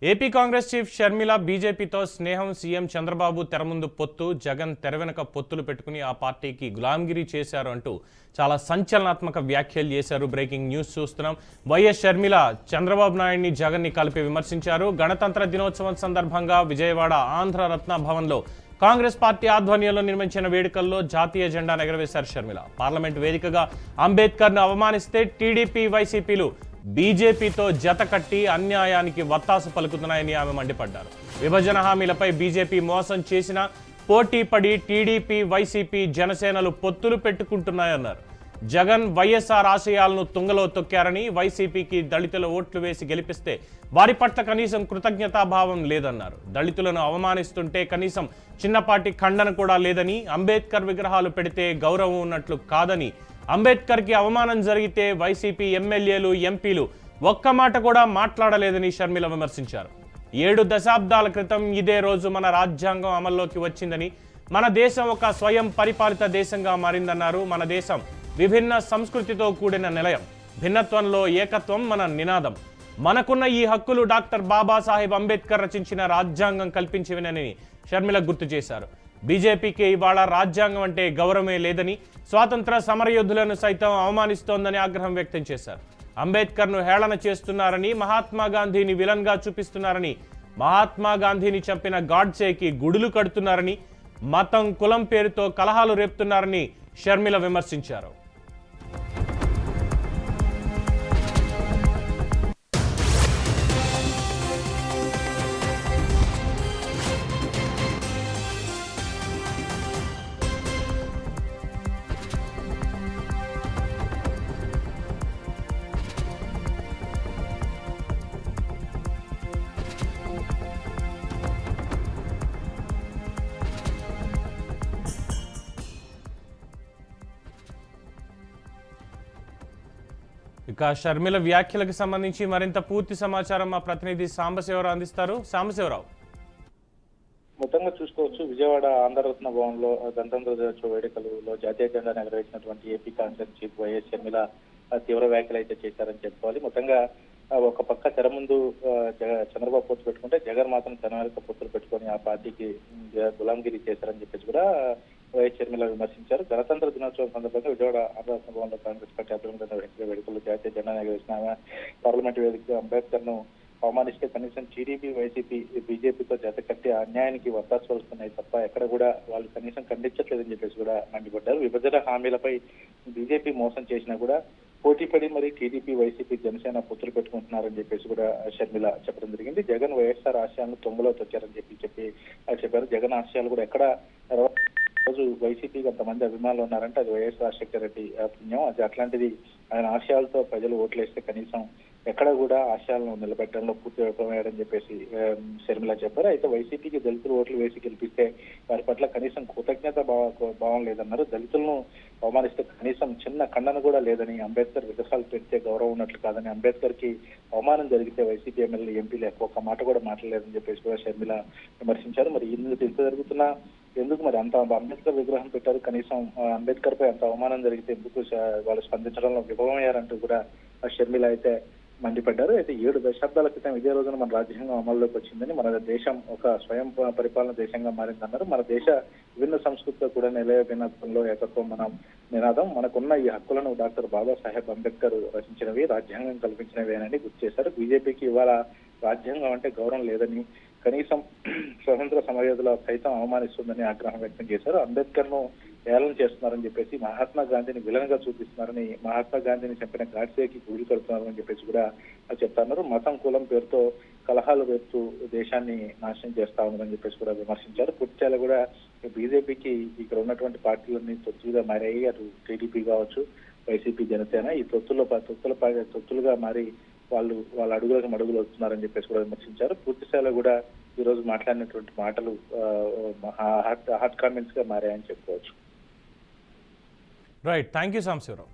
AP Congress chief Sharmila బీజేపీతో స్నేహం, CM Chandrababu తెరముందు పొత్తు, జగన్ తెరవెనక పొత్తులు పెట్టుకుని ఆ పార్టీకి గులాంగిరి చేశారు అంటూ చాలా సంచలనాత్మక వ్యాఖ్యలు చేశారు. బ్రేకింగ్ న్యూస్ చూస్తున్నాం. వైఎస్ షర్మిల చంద్రబాబు నాయుడిని, జగన్ని కలిపి విమర్శించారు. గణతంత్ర దినోత్సవం సందర్భంగా విజయవాడ ఆంధ్ర రత్న భవన్లో కాంగ్రెస్ పార్టీ ఆధ్వర్యంలో నిర్మించిన వేడుకల్లో జాతీయ జెండా ఎగరవేశారు షర్మిల. పార్లమెంట్ వేదికగా అంబేద్కర్ను అవమానిస్తే టీడీపీ, వైసీపీలు బీజేపీతో జత కట్టి అన్యాయానికి వత్తాసు పలుకుతున్నాయని ఆమె మండిపడ్డారు. విభజన హామీలపై బీజేపీ మోసం చేసిన పోటీ పడి టీడీపీ, వైసీపీ, జనసేనలు పొత్తులు పెట్టుకుంటున్నాయన్నారు. జగన్ వైఎస్ఆర్ ఆశయాలను తుంగలో తొక్కారని, వైసీపీకి దళితుల ఓట్లు వేసి గెలిపిస్తే వారి పట్ల కనీసం కృతజ్ఞతాభావం లేదన్నారు. దళితులను అవమానిస్తుంటే కనీసం చిన్నపాటి ఖండన కూడా లేదని, అంబేద్కర్ విగ్రహాలు పెడితే గౌరవం ఉన్నట్లు కాదని, అంబేద్కర్కి అవమానం జరిగితే వైసీపీ ఎమ్మెల్యేలు, ఎంపీలు ఒక్క మాట కూడా మాట్లాడలేదని షర్మిల విమర్శించారు. 7 దశాబ్దాల క్రితం ఇదే రోజు మన రాజ్యాంగం అమల్లోకి వచ్చిందని, మన దేశం ఒక స్వయం పరిపాలిత దేశంగా మారిందన్నారు. మన దేశం విభిన్న సంస్కృతితో కూడిన నిలయం, భిన్నత్వంలో ఏకత్వం మన నినాదం. మనకున్న ఈ హక్కులు డాక్టర్ బాబాసాహెబ్ అంబేద్కర్ రచించిన రాజ్యాంగం కల్పించినని షర్మిల గుర్తు చేశారు. బీజేపీకి ఇవాళ రాజ్యాంగం అంటే గౌరవమే లేదని, స్వాతంత్ర సమరయోధులను సైతం అవమానిస్తోందని ఆగ్రహం వ్యక్తం చేశారు. అంబేద్కర్ను హేళన చేస్తున్నారని, మహాత్మా గాంధీని విలన్గా చూపిస్తున్నారని, మహాత్మా గాంధీని చంపిన గాడ్సేకి గుడులు కడుతున్నారని, మతం, కులం పేరుతో కలహాలు రేపుతున్నారని షర్మిల విమర్శించారు. ఇక షర్మిల వ్యాఖ్యలకు సంబంధించి మరింత పూర్తి సమాచారం మా ప్రతినిధి సాంబశివరావు అందిస్తారు. సాంబశివరావు, మొత్తంగా చూసుకోవచ్చు, విజయవాడ ఆంధ్రరత్న భవన్లో గణతంత్ర దినోత్సవ వేడుకలలో జాతీయ జెండా ఎగరవేసినటువంటి AP Congress chief YS Sharmila తీవ్ర వ్యాఖ్యలు అయితే చేశారని చెప్పుకోవాలి. మొత్తంగా ఒక పక్క తెర ముందు చంద్రబాబు పొత్తు పెట్టుకుంటే, జగన్ మాత్రం తన వెనక పొత్తులు పెట్టుకొని ఆ పార్టీకి గులాంగిరి చేశారని చెప్పేసి కూడా వైఎస్ షర్మిల విమర్శించారు. గణతంత్ర దినోత్సవం సందర్భంగా విజయవాడ ఆంధ్రరత్న భవన్లో కాంగ్రెస్ పార్టీ ఆధ్వర్యంలో వేడుకల్లో జాతీయ జెండా ఎగరవేసిన పార్లమెంట్ వేదిక అంబేద్కర్ ను అవమానిస్తే కనీసం టీడీపీ, వైసీపీ, బీజేపీతో జత కట్టి అన్యాయానికి వత్తాసు పలుస్తున్నాయి తప్ప ఎక్కడ కూడా వాళ్ళు కనీసం ఖండించట్లేదని చెప్పేసి కూడా మండిపడ్డారు. విభజన హామీలపై బీజేపీ మోసం చేసినా కూడా పోటీపడి మరి టీడీపీ, వైసీపీ, జనసేన పొత్తులు పెట్టుకుంటున్నారని చెప్పేసి కూడా షర్మిల చెప్పడం జరిగింది. జగన్ వైఎస్ఆర్ ఆశయాలను తొంగలో తొక్కారని చెప్పారు. జగన్ ఆశయాలు కూడా ఎక్కడ రోజు వైసీపీకి అంతమంది అభిమానులు ఉన్నారంటే అది వైఎస్ రాజశేఖర రెడ్డి పుణ్యం. అది అట్లాంటిది ఆయన ఆశయాలతో ప్రజలు ఓట్లేస్తే కనీసం ఎక్కడ కూడా ఆశయాలను నిలబెట్టడంలో పూర్తి విఫలమయ్యారని చెప్పేసి షర్మిల చెప్పారు. అయితే వైసీపీకి దళితులు ఓట్లు వేసి గెలిపిస్తే వారి పట్ల కనీసం కృతజ్ఞత భావం లేదన్నారు. దళితులను అవమానిస్తే కనీసం చిన్న ఖండన కూడా లేదని, అంబేద్కర్ విగ్రహాలు పెడితే గౌరవం ఉన్నట్లు కాదని, అంబేద్కర్ కి అవమానం జరిగితే వైసీపీ ఎమ్మెల్యే, ఎంపీలు ఒక్క మాట కూడా మాట్లాడలేదని చెప్పేసి కూడా షర్మిల విమర్శించారు. మరి ఇంత జరుగుతున్నా ఎందుకు మరి అంత అంబేద్కర్ విగ్రహం పెట్టారు, కనీసం అంబేద్కర్ పై అంత అవమానం జరిగితే ఎందుకు వాళ్ళు స్పందించడంలో విఫలమయ్యారంటూ కూడా షర్మిల అయితే మండిపడ్డారు. అయితే 7 దశాబ్దాల క్రితం ఇదే రోజున మన రాజ్యాంగం అమల్లోకి వచ్చిందని, మన దేశం ఒక స్వయం పరిపాలన దేశంగా మారిందన్నారు. మన దేశ విభిన్న సంస్కృతితో కూడా నిలయ భిన్నత్వంలో ఏకత్వం మన నినాదం. మనకున్న ఈ హక్కులను డాక్టర్ బాబాసాహెబ్ అంబేద్కర్ రచించినవి, రాజ్యాంగం కల్పించినవేనని గుర్తు చేశారు. బీజేపీకి ఇవాళ రాజ్యాంగం అంటే గౌరవం లేదని, కనీసం స్వతంత్ర సమరయోధుల సైతం అవమానిస్తుందని ఆగ్రహం వ్యక్తం చేశారు. అంబేద్కర్ ను ఏళన చేస్తున్నారని చెప్పేసి, మహాత్మా గాంధీని విలన్ గా చూపిస్తున్నారని, మహాత్మా గాంధీని చంపిన గాడ్సేకి గుడి కడుతున్నారని చెప్పేసి కూడా చెప్తున్నారు. మతం, కులం పేరుతో కలహాలు రేపుతూ దేశాన్ని నాశనం చేస్తా ఉందని చెప్పేసి కూడా విమర్శించారు. పూర్తిగా కూడా బీజేపీకి ఇక్కడ ఉన్నటువంటి పార్టీలన్నీ తొత్తులుగా మారాయి. అటు టీడీపీ కావచ్చు, వైసీపీ, జనసేన ఈ తొత్తులుగా మారి వాళ్ళ అడుగులకు మడుగులు వస్తున్నారని చెప్పేసి కూడా విమర్శించారు. పూర్తిస్థాయిలో కూడా ఈ రోజు మాట్లాడినటువంటి మాటలు హాట్ కామెంట్స్ గా మారాయని చెప్పుకోవచ్చు. Right, thank you Sambasivarao.